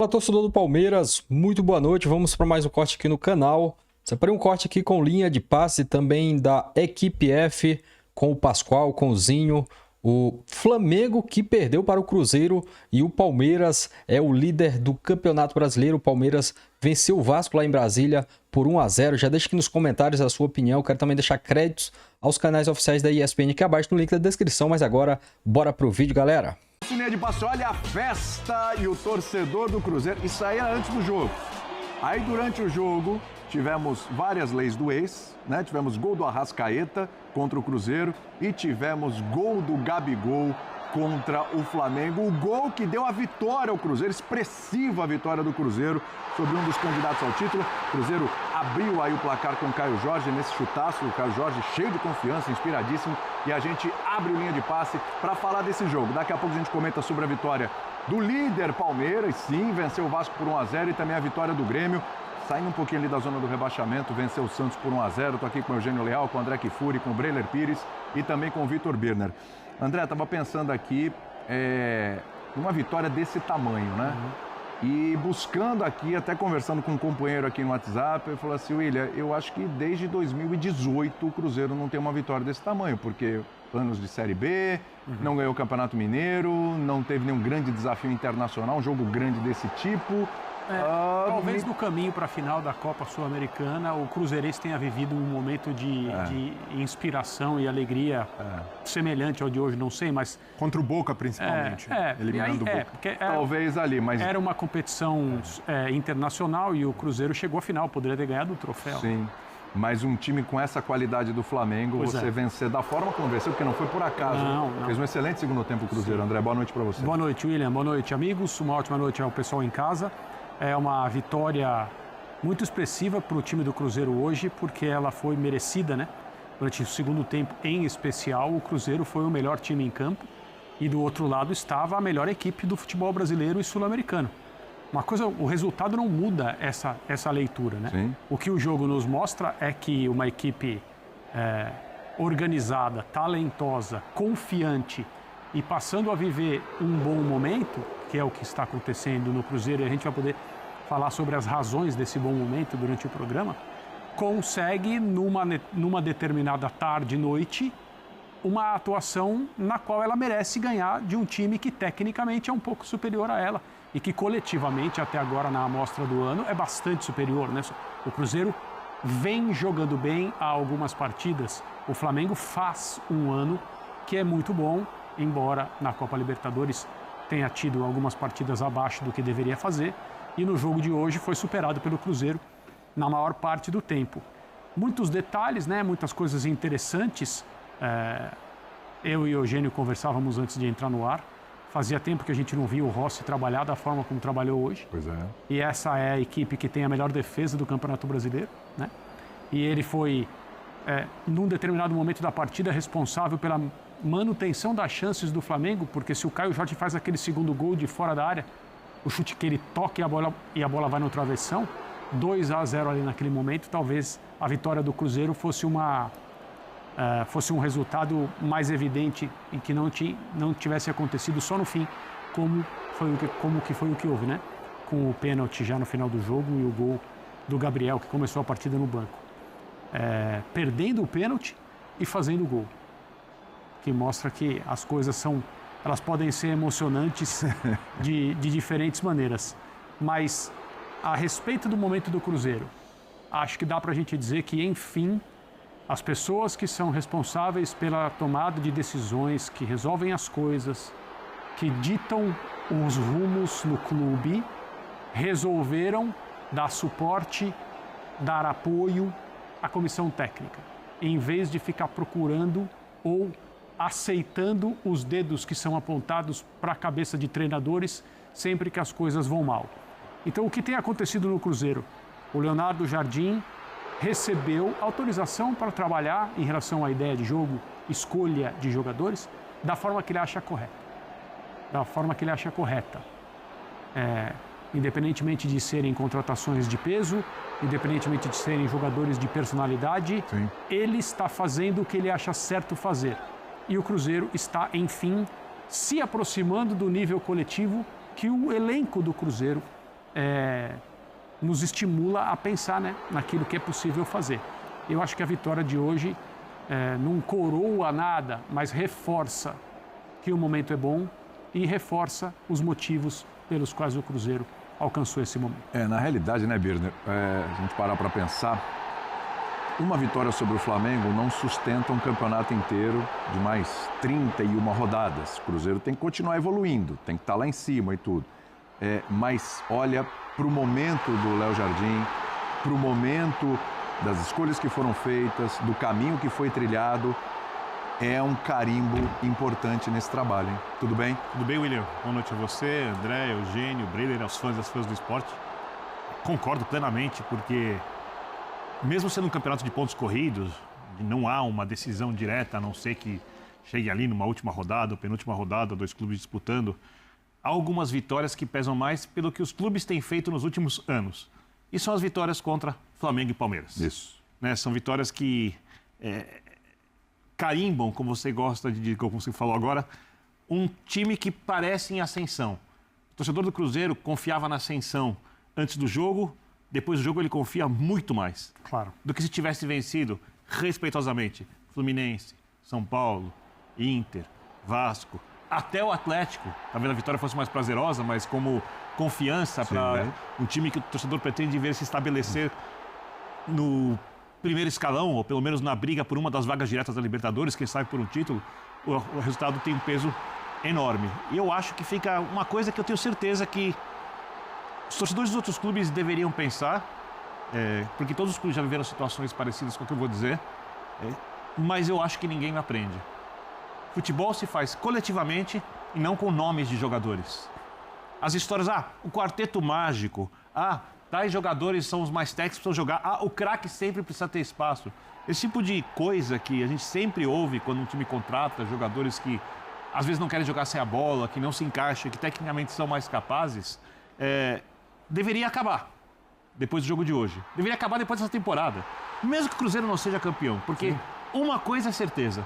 Fala, torcedor do Palmeiras, muito boa noite. Vamos para mais um corte aqui no canal. Separei um corte aqui com linha de passe também da equipe F, com o Pascoal, com o Zinho. O Flamengo que perdeu para o Cruzeiro e o Palmeiras é o líder do Campeonato Brasileiro. O Palmeiras venceu o Vasco lá em Brasília por 1-0. Já deixa aqui nos comentários a sua opinião. Quero também deixar créditos aos canais oficiais da ESPN aqui abaixo no link da descrição. Mas agora, bora pro vídeo, galera. Linha de passe, olha a festa e o torcedor do Cruzeiro. Isso aí era antes do jogo. Aí durante o jogo tivemos várias leis do ex, né? Tivemos gol do Arrascaeta contra o Cruzeiro e tivemos gol do Gabigol contra o Flamengo. O gol que deu a vitória ao Cruzeiro, expressiva a vitória do Cruzeiro sobre um dos candidatos ao título. O Cruzeiro abriu aí o placar com o Caio Jorge nesse chutaço. O Caio Jorge cheio de confiança, inspiradíssimo. E a gente abre linha de passe para falar desse jogo. Daqui a pouco a gente comenta sobre a vitória do líder Palmeiras. Sim, venceu o Vasco por 1-0 e também a vitória do Grêmio. Saindo um pouquinho ali da zona do rebaixamento, venceu o Santos por 1-0. Estou aqui com o Eugênio Leal, com o André Kifuri, com o Breler Pires e também com o Vitor Birner. André, estava pensando aqui uma vitória desse tamanho, né? E buscando aqui, até conversando com um companheiro aqui no WhatsApp, ele falou assim: William, eu acho que desde 2018 o Cruzeiro não tem uma vitória desse tamanho, porque anos de Série B, não ganhou o Campeonato Mineiro, não teve nenhum grande desafio internacional, um jogo grande desse tipo. Talvez no caminho para a final da Copa Sul-Americana o Cruzeirense tenha vivido um momento de inspiração e alegria semelhante ao de hoje, não sei, mas... Contra o Boca, principalmente, eliminando o Boca. Talvez ali, mas... Era uma competição internacional e o Cruzeiro chegou à final, poderia ter ganhado o troféu. Sim, mas um time com essa qualidade do Flamengo, vencer da forma como venceu, porque não foi por acaso. Não. Fez um excelente segundo tempo o Cruzeiro. Sim. André, boa noite para você. Boa noite, William. Boa noite, amigos. Uma ótima noite ao pessoal em casa. É uma vitória muito expressiva para o time do Cruzeiro hoje, porque ela foi merecida, né? Durante o segundo tempo, em especial, o Cruzeiro foi o melhor time em campo e do outro lado estava a melhor equipe do futebol brasileiro e sul-americano. Uma coisa, o resultado não muda essa leitura, né? Sim. O que o jogo nos mostra é que uma equipe organizada, talentosa, confiante e passando a viver um bom momento, que é o que está acontecendo no Cruzeiro, e a gente vai poder falar sobre as razões desse bom momento durante o programa, consegue, numa determinada tarde e noite, uma atuação na qual ela merece ganhar de um time que tecnicamente é um pouco superior a ela e que coletivamente, até agora na amostra do ano, é bastante superior, né? O Cruzeiro vem jogando bem há algumas partidas. O Flamengo faz um ano que é muito bom, embora na Copa Libertadores tenha tido algumas partidas abaixo do que deveria fazer, e no jogo de hoje foi superado pelo Cruzeiro na maior parte do tempo. Muitos detalhes, né? Muitas coisas interessantes. Eu e o Eugênio conversávamos antes de entrar no ar. Fazia tempo que a gente não via o Rossi trabalhar da forma como trabalhou hoje. Pois é. E essa é a equipe que tem a melhor defesa do Campeonato Brasileiro, né? E ele foi, num determinado momento da partida, responsável pela manutenção das chances do Flamengo, porque se o Caio Jorge faz aquele segundo gol de fora da área, o chute que ele toca e a bola vai no travessão, 2-0 ali naquele momento, talvez a vitória do Cruzeiro fosse um resultado mais evidente e que não tivesse acontecido só no fim, como foi o que houve, né? Com o pênalti já no final do jogo e o gol do Gabriel, que começou a partida no banco. Perdendo o pênalti e fazendo o gol. Que mostra que as coisas elas podem ser emocionantes de diferentes maneiras. Mas, a respeito do momento do Cruzeiro, acho que dá para a gente dizer que, enfim, as pessoas que são responsáveis pela tomada de decisões, que resolvem as coisas, que ditam os rumos no clube, resolveram dar suporte, dar apoio à comissão técnica, em vez de ficar procurando ou aceitando os dedos que são apontados para a cabeça de treinadores sempre que as coisas vão mal. Então, o que tem acontecido no Cruzeiro? O Leonardo Jardim recebeu autorização para trabalhar em relação à ideia de jogo, escolha de jogadores, da forma que ele acha correta. Independentemente de serem contratações de peso, independentemente de serem jogadores de personalidade, Sim. Ele está fazendo o que ele acha certo fazer. E o Cruzeiro está, enfim, se aproximando do nível coletivo que o elenco do Cruzeiro nos estimula a pensar, né, naquilo que é possível fazer. Eu acho que a vitória de hoje não coroa nada, mas reforça que o momento é bom e reforça os motivos pelos quais o Cruzeiro alcançou esse momento. Na realidade, né, Birner, a gente parar para pensar, uma vitória sobre o Flamengo não sustenta um campeonato inteiro de mais 31 rodadas. O Cruzeiro tem que continuar evoluindo, tem que estar lá em cima e tudo. Mas olha para o momento do Léo Jardim, para o momento das escolhas que foram feitas, do caminho que foi trilhado, é um carimbo importante nesse trabalho, hein? Tudo bem? Tudo bem, William? Boa noite a você, André, Eugênio, Breiler, aos fãs e às fãs do esporte. Concordo plenamente, porque mesmo sendo um campeonato de pontos corridos, não há uma decisão direta, a não ser que chegue ali numa última rodada, ou penúltima rodada, 2 clubes disputando. Há algumas vitórias que pesam mais pelo que os clubes têm feito nos últimos anos. E são as vitórias contra Flamengo e Palmeiras. Isso. Né? São vitórias que carimbam, como você gosta de dizer, como você falou agora, um time que parece em ascensão. O torcedor do Cruzeiro confiava na ascensão antes do jogo, depois do jogo ele confia muito mais. Claro. Do que se tivesse vencido respeitosamente Fluminense, São Paulo, Inter, Vasco, até o Atlético. Talvez a vitória fosse mais prazerosa, mas como confiança para um time que o torcedor pretende ver se estabelecer no primeiro escalão, ou pelo menos na briga por uma das vagas diretas da Libertadores, quem sabe por um título, o resultado tem um peso enorme. E eu acho que fica uma coisa que eu tenho certeza que os torcedores dos outros clubes deveriam pensar, porque todos os clubes já viveram situações parecidas com o que eu vou dizer, mas eu acho que ninguém aprende. Futebol se faz coletivamente e não com nomes de jogadores. As histórias, o quarteto mágico, tais jogadores são os mais técnicos, precisam jogar, o craque sempre precisa ter espaço. Esse tipo de coisa que a gente sempre ouve quando um time contrata jogadores que às vezes não querem jogar sem a bola, que não se encaixam, que tecnicamente são mais capazes, deveria acabar depois do jogo de hoje. Deveria acabar depois dessa temporada. Mesmo que o Cruzeiro não seja campeão, porque uma coisa é certeza.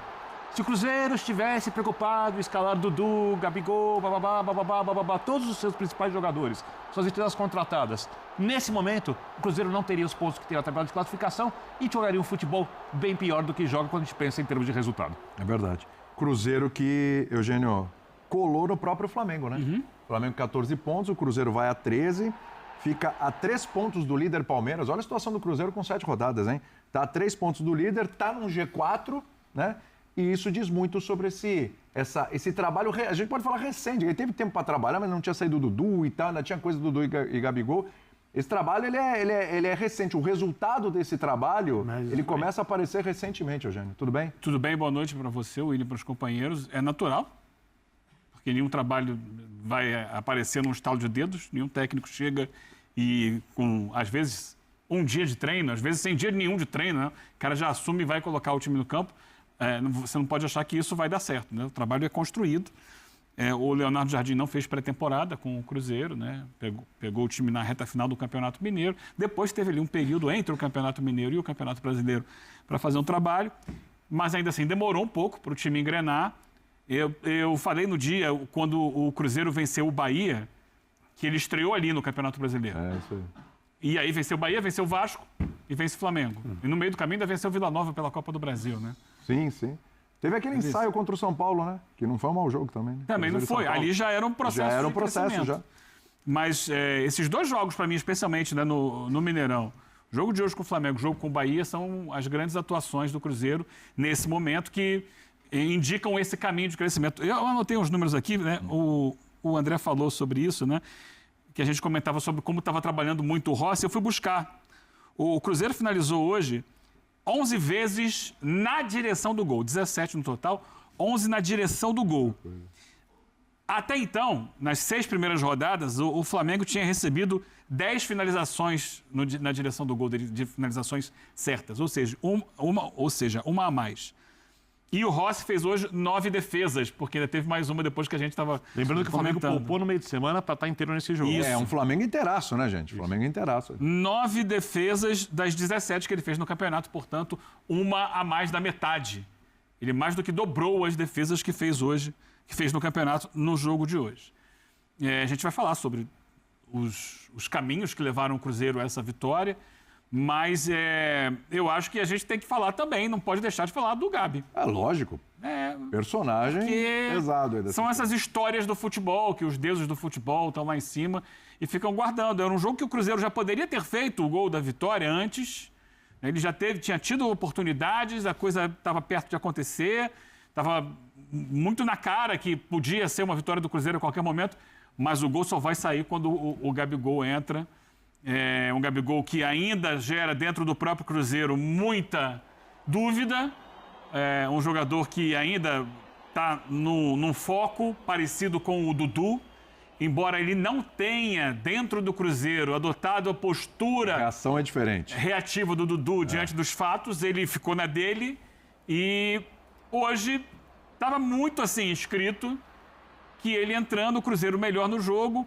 Se o Cruzeiro estivesse preocupado em escalar Dudu, Gabigol, bababá, todos os seus principais jogadores, suas estrelas contratadas, nesse momento, o Cruzeiro não teria os pontos que tem na tabela de classificação e jogaria um futebol bem pior do que joga quando a gente pensa em termos de resultado. É verdade. Cruzeiro que, Eugênio, colou no próprio Flamengo, né? Flamengo 14 pontos, o Cruzeiro vai a 13, fica a 3 pontos do líder Palmeiras. Olha a situação do Cruzeiro com 7 rodadas, hein? Tá a 3 pontos do líder, tá no G4, né? E isso diz muito sobre esse trabalho, a gente pode falar recente, ele teve tempo para trabalhar, mas não tinha saído do Dudu e tal, ainda tinha coisa do Dudu e Gabigol. Esse trabalho, ele é recente, o resultado desse trabalho, ele começa a aparecer recentemente, Eugênio. Tudo bem? Tudo bem, boa noite para você, William, e para os companheiros. É natural, porque nenhum trabalho vai aparecer num estalo de dedos, nenhum técnico chega e com, às vezes, um dia de treino, às vezes sem dia nenhum de treino, né? O cara já assume e vai colocar o time no campo. Você não pode achar que isso vai dar certo, né? O trabalho é construído. O Leonardo Jardim não fez pré-temporada com o Cruzeiro, né? Pegou o time na reta final do Campeonato Mineiro. Depois teve ali um período entre o Campeonato Mineiro e o Campeonato Brasileiro para fazer um trabalho. Mas ainda assim demorou um pouco para o time engrenar. Eu falei no dia, quando o Cruzeiro venceu o Bahia, que ele estreou ali no Campeonato Brasileiro. Isso aí. E aí venceu o Bahia, venceu o Vasco e vence o Flamengo. E no meio do caminho ainda venceu o Vila Nova pela Copa do Brasil, né? Sim, sim. Teve aquele ensaio contra o São Paulo, né? Que não foi um mau jogo também. Né? Também não foi. Ali já era um processo. Já era um processo, já. Mas esses 2 jogos, para mim, especialmente, né, no Mineirão, o jogo de hoje com o Flamengo, o jogo com o Bahia, são as grandes atuações do Cruzeiro nesse momento que indicam esse caminho de crescimento. Eu anotei uns números aqui, né? O André falou sobre isso, né? Que a gente comentava sobre como estava trabalhando muito o Rossi. Eu fui buscar. O Cruzeiro finalizou hoje 11 vezes na direção do gol, 17 no total, 11 na direção do gol. Até então, nas 6 primeiras rodadas, o Flamengo tinha recebido 10 finalizações na direção do gol, de finalizações certas, ou seja, uma a mais. E o Rossi fez hoje 9 defesas, porque ainda teve mais uma depois que a gente estava. Lembrando que o Flamengo poupou no meio de semana para estar inteiro nesse jogo. Isso. É um Flamengo inteiraço, né, gente? Flamengo inteiraço. 9 defesas das 17 que ele fez no campeonato, portanto, uma a mais da metade. Ele mais do que dobrou as defesas que fez hoje, que fez no campeonato no jogo de hoje. A gente vai falar sobre os caminhos que levaram o Cruzeiro a essa vitória, mas eu acho que a gente tem que falar também, não pode deixar de falar do Gabi. É lógico. Personagem pesado. Aí são essas histórias do futebol, que os deuses do futebol estão lá em cima e ficam guardando. Era um jogo que o Cruzeiro já poderia ter feito o gol da vitória antes. Ele já tinha tido oportunidades, a coisa estava perto de acontecer, estava muito na cara que podia ser uma vitória do Cruzeiro a qualquer momento, mas o gol só vai sair quando o Gabigol entra. É um Gabigol que ainda gera dentro do próprio Cruzeiro muita dúvida. É um jogador que ainda está num foco parecido com o Dudu, embora ele não tenha, dentro do Cruzeiro, adotado a postura... A reação é diferente. ...reativa do Dudu diante dos fatos, ele ficou na dele e hoje estava muito assim escrito que ele entrando, o Cruzeiro melhor no jogo,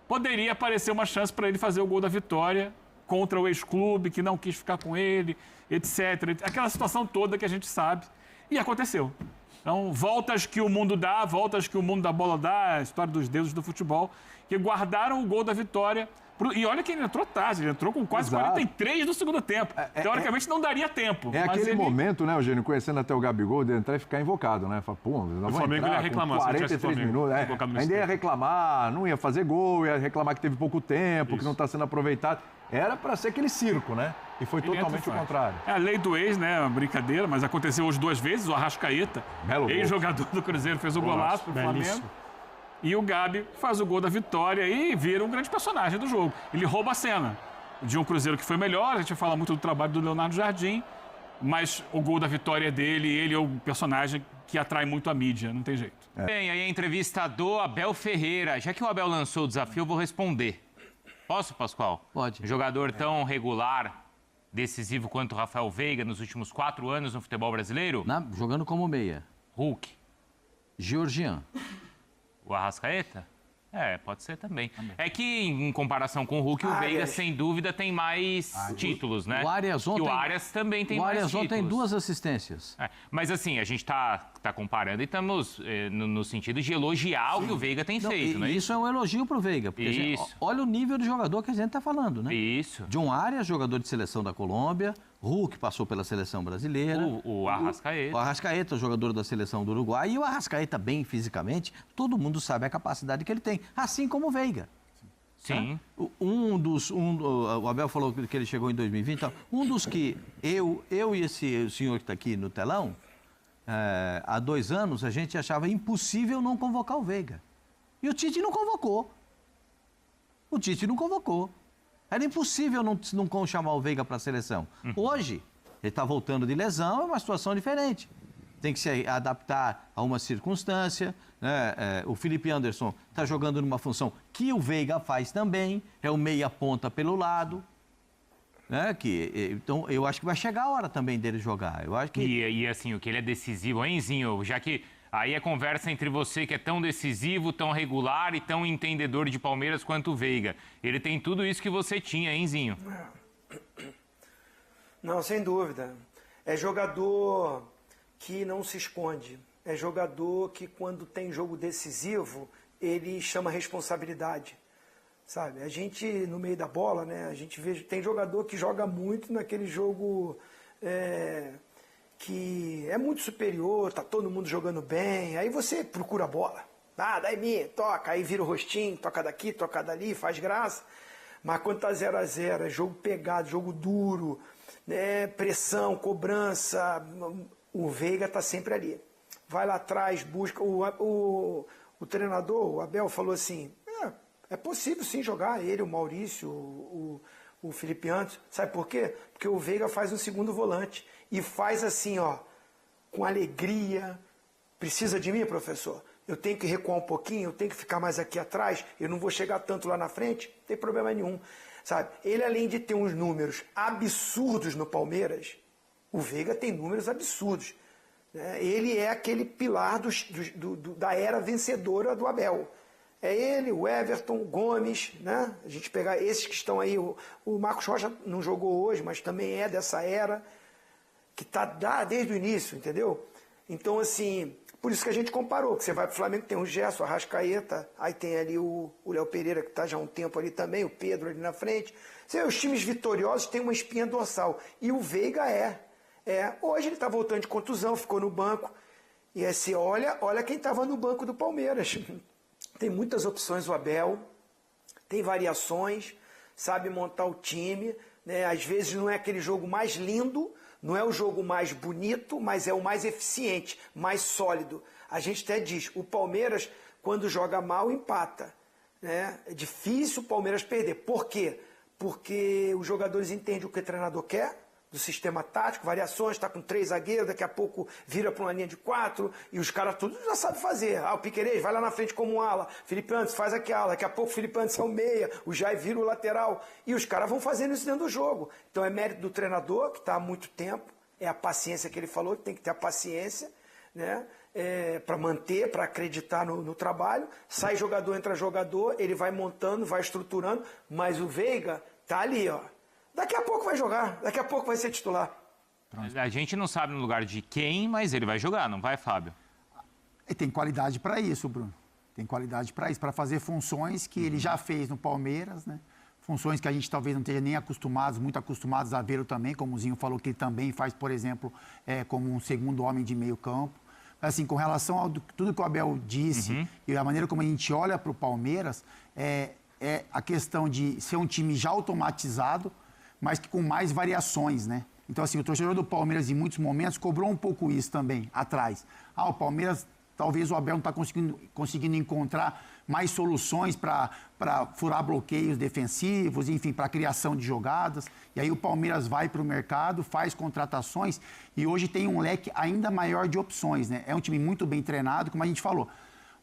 poderia aparecer uma chance para ele fazer o gol da vitória contra o ex-clube, que não quis ficar com ele, etc. Aquela situação toda que a gente sabe. E aconteceu. Então, voltas que o mundo dá, voltas que o mundo da bola dá, a história dos deuses do futebol, que guardaram o gol da vitória. E olha que ele entrou tarde, ele entrou com quase 43 do segundo tempo. Teoricamente não daria tempo. É mas aquele momento, né, Eugênio, conhecendo até o Gabigol, de entrar e ficar invocado, né? Fala, pô, o Flamengo ia reclamar, 43 minutos. Ainda ia reclamar, não ia fazer gol, ia reclamar que teve pouco tempo, que não está sendo aproveitado. Era para ser aquele circo, né? E foi totalmente o contrário. É a lei do ex, né? Uma brincadeira, mas aconteceu hoje 2 vezes. O Arrascaeta, ex-jogador do Cruzeiro, fez o golaço pro Flamengo. E o Gabi faz o gol da vitória e vira um grande personagem do jogo. Ele rouba a cena de um Cruzeiro que foi melhor. A gente fala muito do trabalho do Leonardo Jardim, mas o gol da vitória é dele. Ele é o personagem que atrai muito a mídia, não tem jeito. Bem, aí a entrevista do Abel Ferreira. Já que o Abel lançou o desafio, eu vou responder. Posso, Pascoal? Pode. Um jogador tão regular, decisivo quanto o Rafael Veiga nos últimos 4 anos no futebol brasileiro? Jogando como meia. Hulk. Georgian. O Arrascaeta? Pode ser também. É que, em comparação com o Hulk, o Veiga, sem dúvida, tem mais títulos, né? O Arias ontem... E o Arias também tem mais títulos. O Arias ontem tem 2 assistências. Mas, assim, a gente tá comparando e estamos no sentido de elogiar o que o Veiga tem feito, né? Isso é um elogio pro Veiga. Porque olha o nível de jogador que a gente tá falando, né? Isso. John Arias, jogador de seleção da Colômbia. Hulk passou pela seleção brasileira. O Arrascaeta. O Arrascaeta, jogador da seleção do Uruguai. E o Arrascaeta, bem fisicamente, todo mundo sabe a capacidade que ele tem. Assim como o Veiga. Sim. O Abel falou que ele chegou em 2020. Então, um dos que eu e esse senhor que está aqui no telão, há 2 anos, a gente achava impossível não convocar o Veiga. E o Tite não convocou. Era impossível não chamar o Veiga para a seleção. Hoje, ele está voltando de lesão, é uma situação diferente. Tem que se adaptar a uma circunstância. Né? O Felipe Anderson está jogando numa função que o Veiga faz também, é o meia-ponta pelo lado. Né? Então, eu acho que vai chegar a hora também dele jogar. Eu acho que... E assim, o que ele é decisivo, hein, Zinho? Já que aí a conversa entre você, que é tão decisivo, tão regular e tão entendedor de Palmeiras quanto o Veiga. Ele tem tudo isso que você tinha, hein, Zinho? Não, sem dúvida. É jogador que não se esconde. É jogador que, quando tem jogo decisivo, ele chama responsabilidade. Sabe? A gente, no meio da bola, né, a gente vê, tem jogador que joga muito naquele jogo... que é muito superior, tá todo mundo jogando bem, aí você procura a bola. Dá em mim, toca, aí vira o rostinho, toca daqui, toca dali, faz graça. Mas quando tá 0-0, é jogo pegado, jogo duro, né, pressão, cobrança, o Veiga tá sempre ali. Vai lá atrás, busca. O treinador, o Abel, falou assim, é possível sim jogar, ele, o Maurício, o Felipe Anderson. Sabe por quê? Porque o Veiga faz um segundo volante. E faz assim, ó, com alegria. Precisa de mim, professor? Eu tenho que recuar um pouquinho, eu tenho que ficar mais aqui atrás, eu não vou chegar tanto lá na frente, não tem problema nenhum. Sabe? Ele, além de ter uns números absurdos no Palmeiras, o Veiga tem números absurdos. Né? Ele é aquele pilar da era vencedora do Abel. É ele, o Everton, o Gomes, né? A gente pegar esses que estão aí, o Marcos Rocha não jogou hoje, mas também é dessa era, que está desde o início, entendeu? Então, assim, Por isso que a gente comparou, que você vai pro Flamengo, tem o Gerson, o Arrascaeta, aí tem ali o Léo Pereira, que está já há um tempo ali também, o Pedro ali na frente. Você vê, os times vitoriosos têm uma espinha dorsal. E o Veiga hoje ele está voltando de contusão, ficou no banco. E aí você olha quem estava no banco do Palmeiras. Tem muitas opções o Abel, tem variações, sabe montar o time, né? Às vezes não é aquele jogo mais lindo, não é o jogo mais bonito, mas é o mais eficiente, mais sólido. A gente até diz, o Palmeiras, quando joga mal, empata, né? É difícil o Palmeiras perder. Por quê? Porque os jogadores entendem o que o treinador quer, do sistema tático, variações, está com 3 zagueiros, daqui a pouco vira para uma linha de 4, e os caras tudo já sabem fazer. O Piquerez vai lá na frente como um ala, Felipe Anderson faz aqui ala, daqui a pouco o Felipe Anderson é o meia, o Jair vira o lateral, e os caras vão fazendo isso dentro do jogo. Então é mérito do treinador, que está há muito tempo, é a paciência que ele falou, que tem que ter a paciência, né? Para manter, para acreditar no trabalho. Sai jogador, entra jogador, ele vai montando, vai estruturando, mas o Veiga tá ali, ó. Daqui a pouco vai jogar, daqui a pouco vai ser titular. A gente não sabe no lugar de quem, mas ele vai jogar, não vai, Fábio? E tem qualidade para isso, Bruno. Tem qualidade para isso, para fazer funções que ele já fez no Palmeiras, né? Funções que a gente talvez não esteja nem muito acostumados a vê-lo também, como o Zinho falou que ele também faz, por exemplo, como um segundo homem de meio campo. Assim, com relação a tudo que o Abel disse e a maneira como a gente olha para o Palmeiras, é a questão de ser um time já automatizado, mas que com mais variações, né? Então, assim, o torcedor do Palmeiras, em muitos momentos, cobrou um pouco isso também, atrás. O Palmeiras, talvez o Abel não está conseguindo encontrar mais soluções para furar bloqueios defensivos, enfim, para a criação de jogadas. E aí o Palmeiras vai para o mercado, faz contratações e hoje tem um leque ainda maior de opções, né? É um time muito bem treinado, como a gente falou.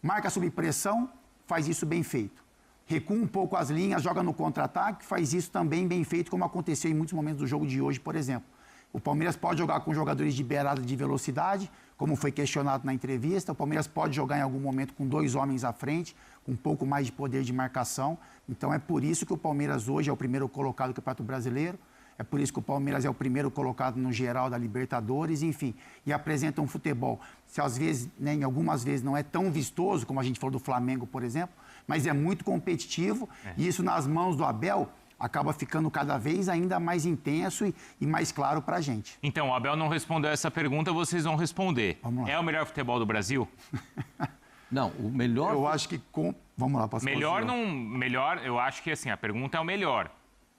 Marca sob pressão, faz isso bem feito. Recua um pouco as linhas, joga no contra-ataque, faz isso também bem feito, como aconteceu em muitos momentos do jogo de hoje, por exemplo. O Palmeiras pode jogar com jogadores de beirada de velocidade, como foi questionado na entrevista. O Palmeiras pode jogar em algum momento com 2 homens à frente, com um pouco mais de poder de marcação. Então é por isso que o Palmeiras hoje é o primeiro colocado do Campeonato Brasileiro. É por isso que o Palmeiras é o primeiro colocado no geral da Libertadores, enfim, e apresenta um futebol, se às vezes, né, em algumas vezes não é tão vistoso, como a gente falou do Flamengo, por exemplo, mas é muito competitivo e isso nas mãos do Abel acaba ficando cada vez ainda mais intenso e mais claro para a gente. Então, o Abel não respondeu essa pergunta, vocês vão responder. Vamos lá. É o melhor futebol do Brasil? Não, o melhor... Eu acho que... Vamos lá, posso Melhor não... Melhor, eu acho que assim, a pergunta é o melhor.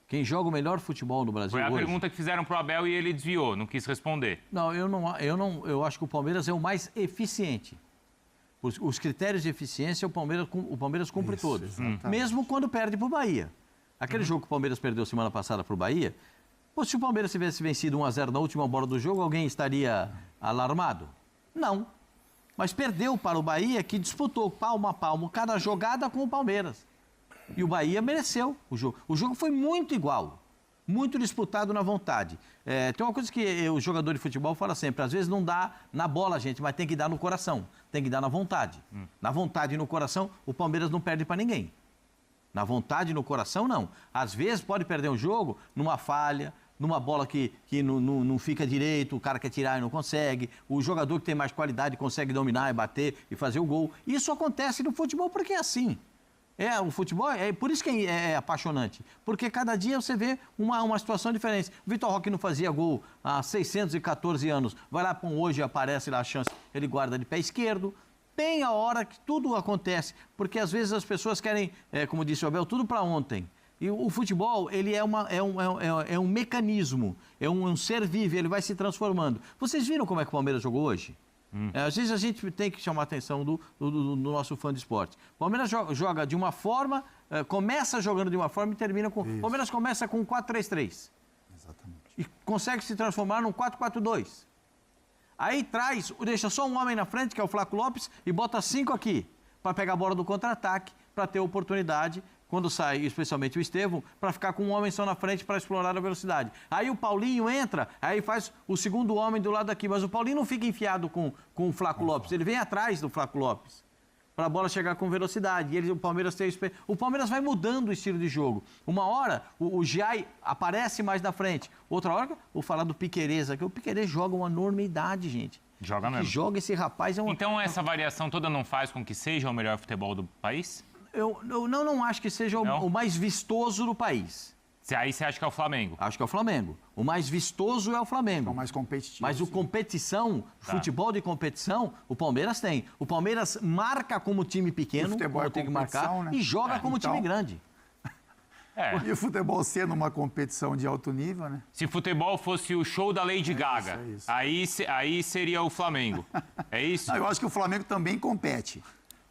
Quem joga o melhor futebol no Brasil Foi a hoje? pergunta que fizeram pro Abel e ele desviou, não quis responder. Não, eu acho que o Palmeiras é o mais eficiente. Os critérios de eficiência, o Palmeiras cumpre todos. Mesmo quando perde para o Bahia. Aquele jogo que o Palmeiras perdeu semana passada para o Bahia, se o Palmeiras tivesse vencido 1-0 na última bola do jogo, alguém estaria alarmado? Não. Mas perdeu para o Bahia, que disputou palmo a palmo cada jogada com o Palmeiras. E o Bahia mereceu o jogo. O jogo foi muito igual. Muito disputado na vontade. Tem uma coisa que o jogador de futebol fala sempre, às vezes não dá na bola, gente, mas tem que dar no coração, tem que dar na vontade. Na vontade e no coração, o Palmeiras não perde para ninguém. Na vontade e no coração, não. Às vezes pode perder um jogo numa falha, numa bola que não fica direito, o cara quer tirar e não consegue, o jogador que tem mais qualidade consegue dominar e bater e fazer o gol. Isso acontece no futebol porque é assim. O futebol, por isso que é apaixonante. Porque cada dia você vê uma situação diferente. O Vitor Roque não fazia gol há 614 anos. Vai lá, hoje aparece lá a chance, ele guarda de pé esquerdo. Tem a hora que tudo acontece. Porque às vezes as pessoas querem, como disse o Abel, tudo para ontem. E o futebol, ele é um mecanismo, é um ser vivo, ele vai se transformando. Vocês viram como é que o Palmeiras jogou hoje? Às vezes a gente tem que chamar a atenção do nosso fã de esporte. O Palmeiras joga de uma forma, começa jogando de uma forma e termina com... O Palmeiras começa com 4-3-3. Exatamente. E consegue se transformar num 4-4-2. Aí deixa só um homem na frente, que é o Flaco Lopes, e bota 5 aqui, para pegar a bola do contra-ataque, para ter oportunidade, quando sai, especialmente o Estevão, para ficar com um homem só na frente para explorar a velocidade. Aí o Paulinho entra, aí faz o segundo homem do lado daqui, mas o Paulinho não fica enfiado com o Flaco Lopes, ele vem atrás do Flaco Lopes, para a bola chegar com velocidade. E o Palmeiras o Palmeiras vai mudando o estilo de jogo. Uma hora, o Giai aparece mais na frente. Outra hora, vou falar do Piquerez aqui. O Piquerez joga uma enormidade, gente. Joga Que mesmo. joga esse rapaz é um... Então essa variação toda não faz com que seja o melhor futebol do país? Eu não acho que seja o mais vistoso do país. Aí você acha que é o Flamengo? Acho que é o Flamengo. O mais vistoso é o Flamengo. É o mais competitivo. Mas o competição, futebol de competição, o Palmeiras tem. O Palmeiras marca como time pequeno, futebol como é tem que marcar, competição, né? e joga como Então- time grande. E o futebol sendo uma competição de alto nível, né? Se futebol fosse o show da Lady Gaga, isso. Aí seria o Flamengo. É isso? Não, eu acho que o Flamengo também compete.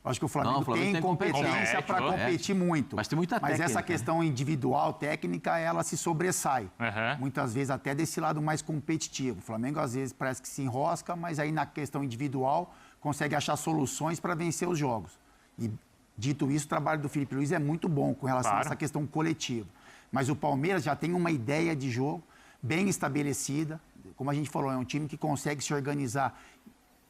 Eu acho que o Flamengo, Não, o Flamengo tem competição. competência para Compete, competir muito. Mas tem muita Mas técnica, essa né? questão individual, técnica, ela se sobressai. Aham. Muitas vezes até desse lado mais competitivo. O Flamengo às vezes parece que se enrosca, mas aí na questão individual consegue achar soluções para vencer os jogos. E dito isso, o trabalho do Felipe Luiz é muito bom com relação Claro. a essa questão coletiva. Mas o Palmeiras já tem uma ideia de jogo bem estabelecida. Como a gente falou, é um time que consegue se organizar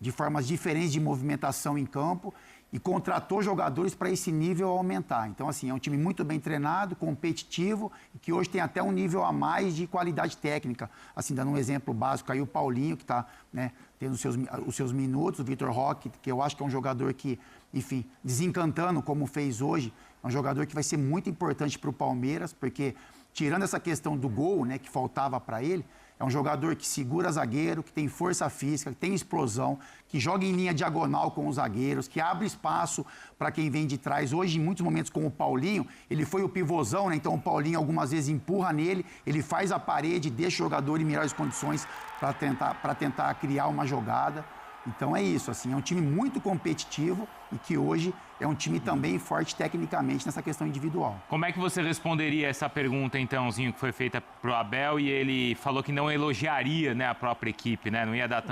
de formas diferentes de movimentação em campo e contratou jogadores para esse nível aumentar. Então, assim, é um time muito bem treinado, competitivo e que hoje tem até um nível a mais de qualidade técnica. Assim, dando um exemplo básico aí, o Paulinho, que está, né, tendo os seus minutos, o Vitor Roque, que eu acho que é um jogador que, enfim, desencantando como fez hoje, é um jogador que vai ser muito importante para o Palmeiras, porque tirando essa questão do gol, né, que faltava para ele, é um jogador que segura zagueiro, que tem força física, que tem explosão, que joga em linha diagonal com os zagueiros, que abre espaço para quem vem de trás. Hoje, em muitos momentos, com o Paulinho, ele foi o pivôzão, né? Então o Paulinho algumas vezes empurra nele, ele faz a parede, deixa o jogador em melhores condições para tentar criar uma jogada. Então é isso, assim, é um time muito competitivo e que hoje é um time também forte tecnicamente nessa questão individual. Como é que você responderia essa pergunta, então, Zinho, que foi feita pro Abel e ele falou que não elogiaria, né, a própria equipe, né? Não ia dar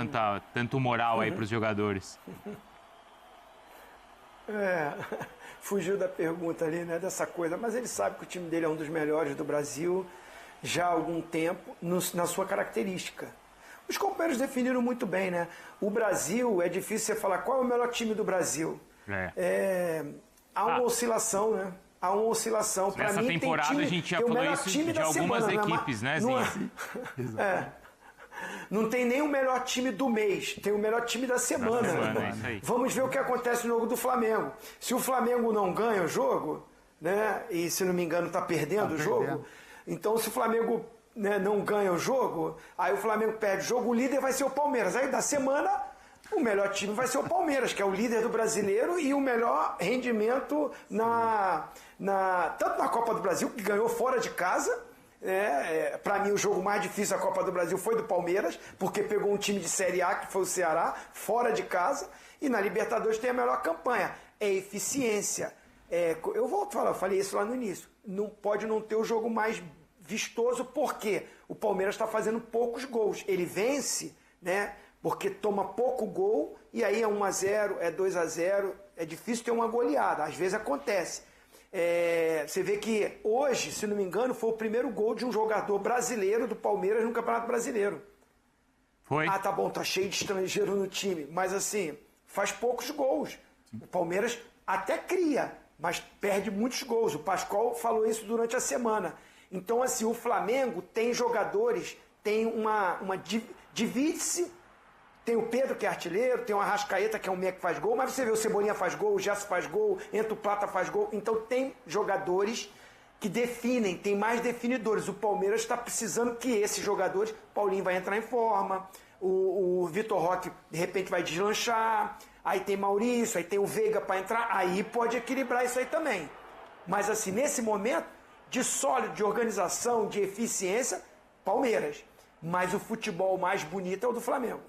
tanto moral aí pros jogadores. Fugiu da pergunta ali, né, dessa coisa, mas ele sabe que o time dele é um dos melhores do Brasil já há algum tempo na sua característica. Os companheiros definiram muito bem, né? O Brasil, é difícil você falar qual é o melhor time do Brasil. Há uma oscilação, né? Há uma oscilação. Pra Nessa mim, temporada tem a gente já tem o falou melhor isso time de da algumas semana, equipes, né, não Zinho? Não tem nem o melhor time do mês, tem o melhor time da semana. É isso aí. Vamos ver o que acontece no jogo do Flamengo. Se o Flamengo não ganha o jogo, né? E se não me engano está perdendo o jogo, então se o Flamengo, né, não ganha o jogo, aí o Flamengo perde o jogo, o líder vai ser o Palmeiras. Aí da semana, o melhor time vai ser o Palmeiras, que é o líder do brasileiro e o melhor rendimento tanto na Copa do Brasil, que ganhou fora de casa. Para mim, o jogo mais difícil da Copa do Brasil foi do Palmeiras, porque pegou um time de Série A, que foi o Ceará, fora de casa, e na Libertadores tem a melhor campanha. É eficiência. Eu volto a falar, eu falei isso lá no início. Não pode não ter o jogo mais vistoso, porque o Palmeiras está fazendo poucos gols. Ele vence, né? Porque toma pouco gol, e aí é 1-0, é 2-0, é difícil ter uma goleada, às vezes acontece. Você vê que hoje, se não me engano, foi o primeiro gol de um jogador brasileiro do Palmeiras no Campeonato Brasileiro. Foi? Ah, tá bom, tá cheio de estrangeiro no time, mas assim, faz poucos gols. O Palmeiras até cria, mas perde muitos gols. O Pascoal falou isso durante a semana. Então, assim, o Flamengo tem jogadores, tem divide-se. Tem o Pedro, que é artilheiro, tem o Arrascaeta, que é um meia que faz gol, mas você vê o Cebolinha faz gol, o Gerson faz gol, Entra o Plata faz gol. Então tem jogadores que definem, tem mais definidores. O Palmeiras está precisando que esses jogadores, Paulinho vai entrar em forma, o Vitor Roque de repente vai deslanchar, aí tem Maurício, aí tem o Veiga para entrar, aí pode equilibrar isso aí também. Mas assim, nesse momento, de sólido, de organização, de eficiência, Palmeiras. Mas o futebol mais bonito é o do Flamengo.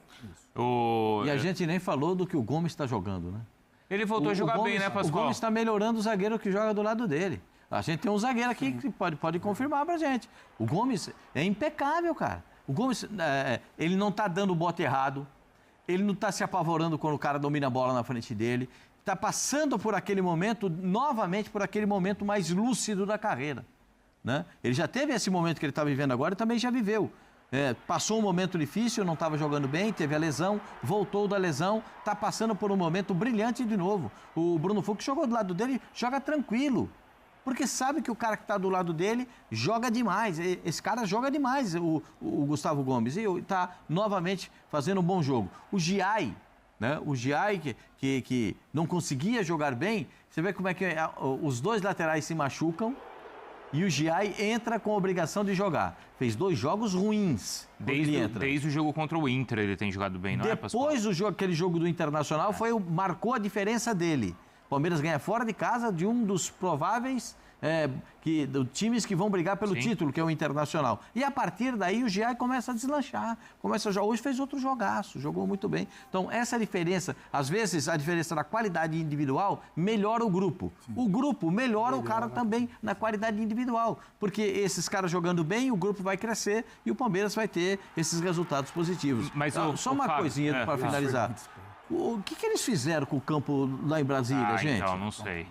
E a gente nem falou do que o Gomes está jogando, né? Ele voltou a jogar Gomes, bem, né, Pascoal? O Gomes está melhorando o zagueiro que joga do lado dele. A gente tem um zagueiro aqui que pode confirmar pra gente. O Gomes é impecável, cara. O Gomes, ele não está dando o bote errado, ele não está se apavorando quando o cara domina a bola na frente dele, está passando por aquele momento, novamente por aquele momento mais lúcido da carreira, né? Ele já teve esse momento que ele está vivendo agora e também já viveu. Passou um momento difícil, não estava jogando bem, teve a lesão, voltou da lesão, está passando por um momento brilhante de novo. O Bruno Fux jogou do lado dele, joga tranquilo. porque sabe que o cara que está do lado dele joga demais. Esse cara joga demais, o Gustavo Gomes. E está novamente fazendo um bom jogo. O Giai, né? O Giai que não conseguia jogar bem, você vê como é que os dois laterais se machucam e o Giai entra com a obrigação de jogar. Fez 2 jogos ruins. Desde o jogo contra o Inter ele tem jogado bem, não é, Pascoal? Depois aquele jogo do Internacional marcou a diferença dele. O Palmeiras ganha fora de casa de um dos prováveis times que vão brigar pelo título, que é o Internacional. E a partir daí o Giai começa a deslanchar, começa a jogar. Hoje fez outro jogaço, jogou muito bem. Então essa diferença, às vezes a diferença da qualidade individual melhora o grupo. Sim. O grupo melhora o cara também na qualidade individual, porque esses caras jogando bem, o grupo vai crescer e o Palmeiras vai ter esses resultados positivos. Mas só uma coisinha para finalizar. O que eles fizeram com o campo lá em Brasília, gente? Então, não sei.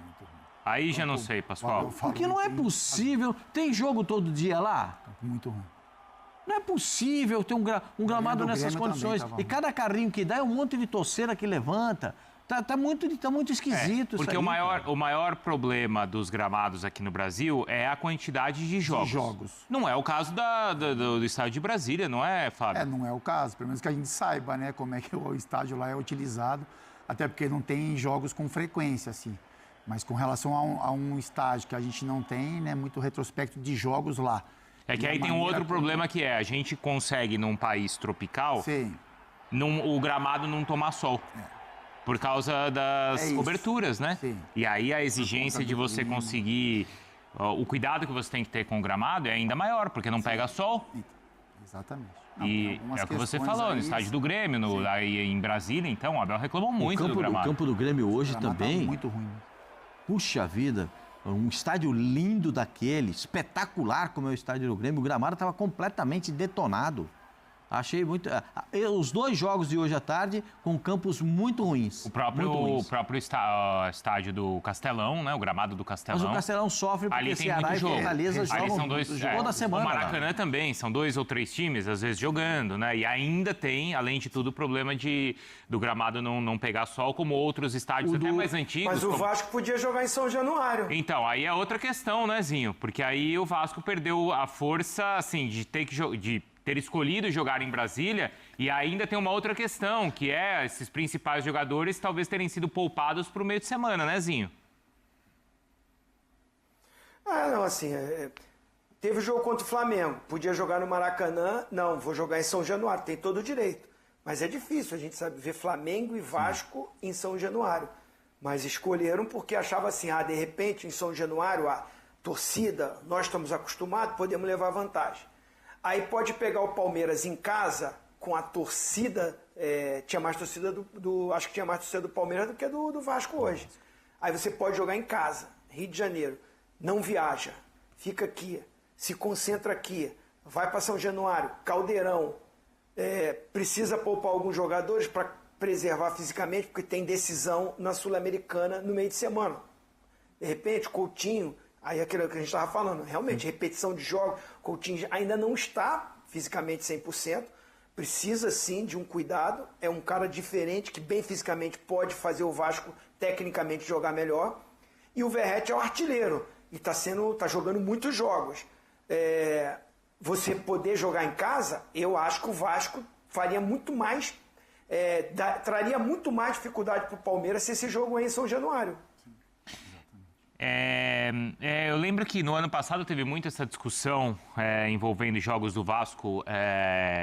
Aí já não sei, Pascoal. Porque não é possível. Tem jogo todo dia lá? Muito ruim. Não é possível ter um gramado nessas condições. E cada carrinho que dá é um monte de torceira que levanta. Tá muito esquisito porque isso aí. O maior problema dos gramados aqui no Brasil é a quantidade de jogos. Não é o caso do estádio de Brasília, não é, Fábio? Não é o caso. Pelo menos que a gente saiba, né, como é que o estádio lá é utilizado. Até porque não tem jogos com frequência, assim. Mas com relação a um estádio que a gente não tem, né, muito retrospecto de jogos lá. É que aí tem um outro problema que a gente consegue num país tropical, o gramado não tomar sol. Por causa das coberturas, né? Sim. E aí a exigência de você conseguir... O cuidado que você tem que ter com o gramado é ainda maior, porque não pega sol. Exatamente. E é o que você falou, no estádio do Grêmio, aí em Brasília, então, o Abel reclamou muito do gramado. O campo do Grêmio hoje também... Tá muito ruim. Puxa vida, um estádio lindo daquele, espetacular como é o estádio do Grêmio. O gramado estava completamente detonado. Achei muito... Os 2 jogos de hoje à tarde com campos muito ruins. O próprio estádio do Castelão, né? O gramado do Castelão. Mas o Castelão sofre porque Ceará e Fortaleza jogam toda semana. O Maracanã também, são 2 ou 3 times, às vezes, jogando, né? E ainda tem, além de tudo, o problema do gramado não pegar sol, como outros estádios até mais antigos. Mas o Vasco podia jogar em São Januário. Então, aí é outra questão, né, Zinho? Porque aí o Vasco perdeu a força, assim, de ter escolhido jogar em Brasília, e ainda tem uma outra questão, que é esses principais jogadores talvez terem sido poupados para o meio de semana, né, Zinho? Não, assim, teve o jogo contra o Flamengo, podia jogar no Maracanã, não, vou jogar em São Januário, tem todo o direito. Mas é difícil, a gente sabe ver Flamengo e Vasco em São Januário. Mas escolheram porque achavam assim, de repente em São Januário a torcida, nós estamos acostumados, podemos levar vantagem. Aí pode pegar o Palmeiras em casa com a torcida, tinha mais torcida acho que tinha mais torcida do Palmeiras do que do Vasco hoje. Aí você pode jogar em casa, Rio de Janeiro, não viaja, fica aqui, se concentra aqui, vai para São Januário, Caldeirão, precisa poupar alguns jogadores para preservar fisicamente, porque tem decisão na Sul-Americana no meio de semana. De repente, Coutinho... Aí aquilo que a gente estava falando, realmente, repetição de jogos, Coutinho ainda não está fisicamente 100%, precisa sim de um cuidado, é um cara diferente que bem fisicamente pode fazer o Vasco tecnicamente jogar melhor, e o Verratti é o artilheiro, e está jogando muitos jogos. Você poder jogar em casa, eu acho que o Vasco faria muito mais, traria muito mais dificuldade para o Palmeiras se esse jogo aí em São Januário. Eu lembro que no ano passado teve muito essa discussão envolvendo jogos do Vasco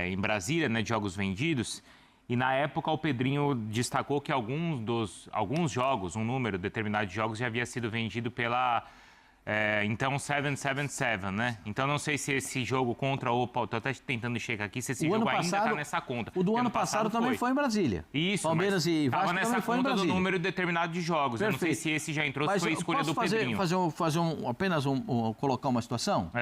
em Brasília, né, de jogos vendidos, e na época o Pedrinho destacou que alguns jogos, um número determinado de jogos já havia sido vendido pela então 777, né? Então não sei se esse jogo contra o... Tô até tentando checar aqui se esse jogo ainda está nessa conta. O do ano passado também foi em Brasília. Isso, Palmeiras e Vasco também foi em Brasília. Do número determinado de jogos. Perfeito. Eu não sei se esse já entrou, se foi escolha do Pedrinho. Colocar uma situação?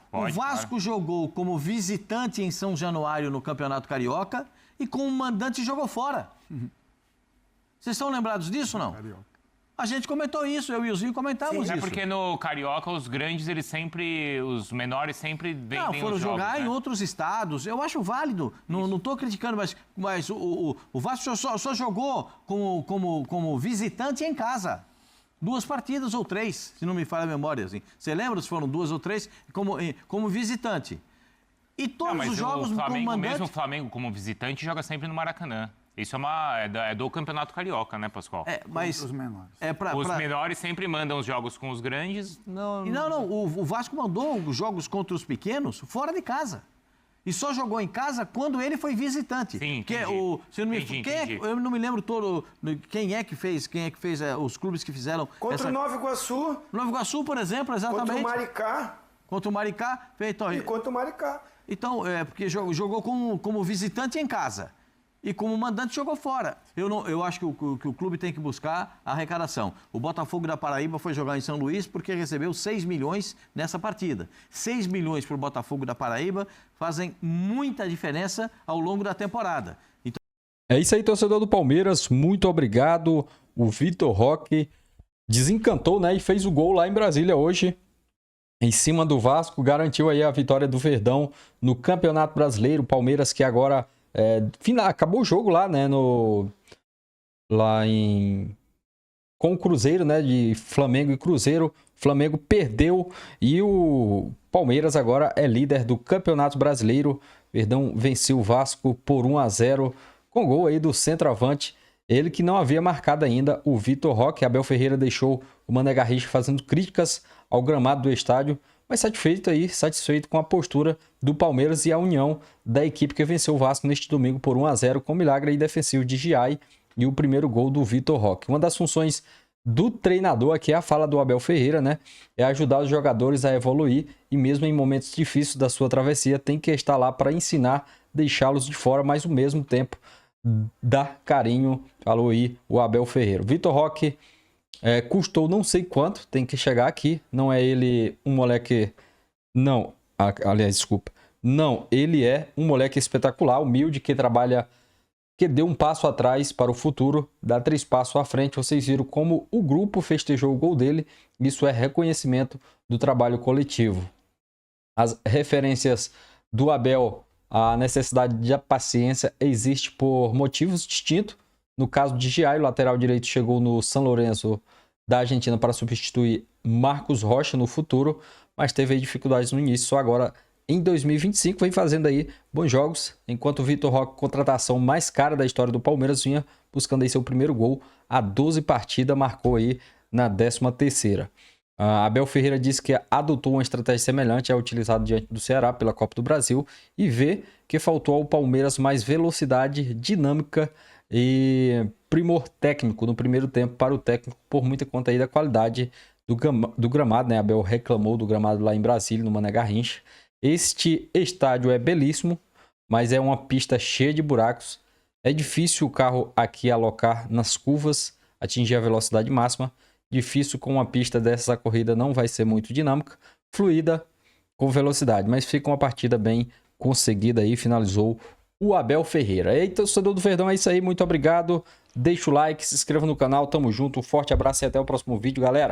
Pode, o Vasco jogou como visitante em São Januário no Campeonato Carioca e como mandante jogou fora. Vocês estão lembrados disso ou não? Carioca. A gente comentou isso, eu e o Zinho comentamos isso. É porque no Carioca os grandes, os menores sempre vendem foram os jogos, jogar né? em outros estados. Eu acho válido, não estou criticando, mas o Vasco só jogou como visitante em casa. 2 partidas ou 3, se não me falha a memória. Assim. Você lembra se foram 2 ou 3 como visitante? E todos Não, mas os jogos o Flamengo, como mandante... mesmo o Flamengo como visitante, joga sempre no Maracanã. Isso é do Campeonato Carioca, né, Pascoal? Mas Os menores. Os menores sempre mandam os jogos com os grandes. Não. O Vasco mandou os jogos contra os pequenos fora de casa. E só jogou em casa quando ele foi visitante. Sim, que entendi. Eu não me lembro quem é que fez os clubes que fizeram. Contra o Nova Iguaçu. Nova Iguaçu, por exemplo, exatamente. Contra o Maricá. Contra o Maricá. Então, E contra o Maricá. Então, porque jogou como visitante em casa. E como mandante jogou fora. Eu acho que o clube tem que buscar a arrecadação. O Botafogo da Paraíba foi jogar em São Luís porque recebeu 6 milhões nessa partida. 6 milhões para o Botafogo da Paraíba fazem muita diferença ao longo da temporada. Então... É isso aí, torcedor do Palmeiras. Muito obrigado. O Vitor Roque desencantou, né? E fez o gol lá em Brasília hoje. Em cima do Vasco. Garantiu aí a vitória do Verdão no Campeonato Brasileiro. Palmeiras que agora... acabou o jogo lá, né, com o Cruzeiro, né, de Flamengo e Cruzeiro. Flamengo perdeu e o Palmeiras agora é líder do Campeonato Brasileiro. Verdão venceu o Vasco por 1-0 com gol aí do centroavante. Ele que não havia marcado ainda, o Vitor Roque. Abel Ferreira deixou o Mané Garrincha fazendo críticas ao gramado do estádio, mas satisfeito com a postura do Palmeiras e a união da equipe que venceu o Vasco neste domingo por 1-0 com milagre defensivo de Giai e o primeiro gol do Vitor Roque. Uma das funções do treinador, aqui é a fala do Abel Ferreira, né? É ajudar os jogadores a evoluir e mesmo em momentos difíceis da sua travessia tem que estar lá para ensinar, deixá-los de fora, mas ao mesmo tempo dar carinho, falou aí o Abel Ferreira. Vitor Roque custou não sei quanto, tem que chegar aqui, não é ele um moleque... Não, aliás, desculpa. Não, ele é um moleque espetacular, humilde, que trabalha, que deu um passo atrás para o futuro, dá 3 passos à frente. Vocês viram como o grupo festejou o gol dele. Isso é reconhecimento do trabalho coletivo. As referências do Abel, a necessidade de paciência existe por motivos distintos. No caso de Giai, o lateral direito chegou no São Lourenço da Argentina para substituir Marcos Rocha no futuro, mas teve aí dificuldades no início. Só agora, em 2025, vem fazendo aí bons jogos, enquanto o Vitor Roque, contratação mais cara da história do Palmeiras, vinha buscando aí seu primeiro gol a 12 partidas, marcou aí na 13ª. Abel Ferreira disse que adotou uma estratégia semelhante à utilizada diante do Ceará pela Copa do Brasil e vê que faltou ao Palmeiras mais velocidade, dinâmica e primor técnico no primeiro tempo para o técnico, por muita conta aí da qualidade do gramado, né? Abel reclamou do gramado lá em Brasília, no Mané Garrincha. Este estádio é belíssimo, mas é uma pista cheia de buracos. É difícil o carro aqui alocar nas curvas, atingir a velocidade máxima. Difícil com uma pista dessa, a corrida não vai ser muito dinâmica, fluida com velocidade, mas fica uma partida bem conseguida aí, finalizou o Abel Ferreira. Eita, torcedor do Verdão, é isso aí, muito obrigado. Deixa o like, se inscreva no canal, tamo junto, um forte abraço e até o próximo vídeo, galera.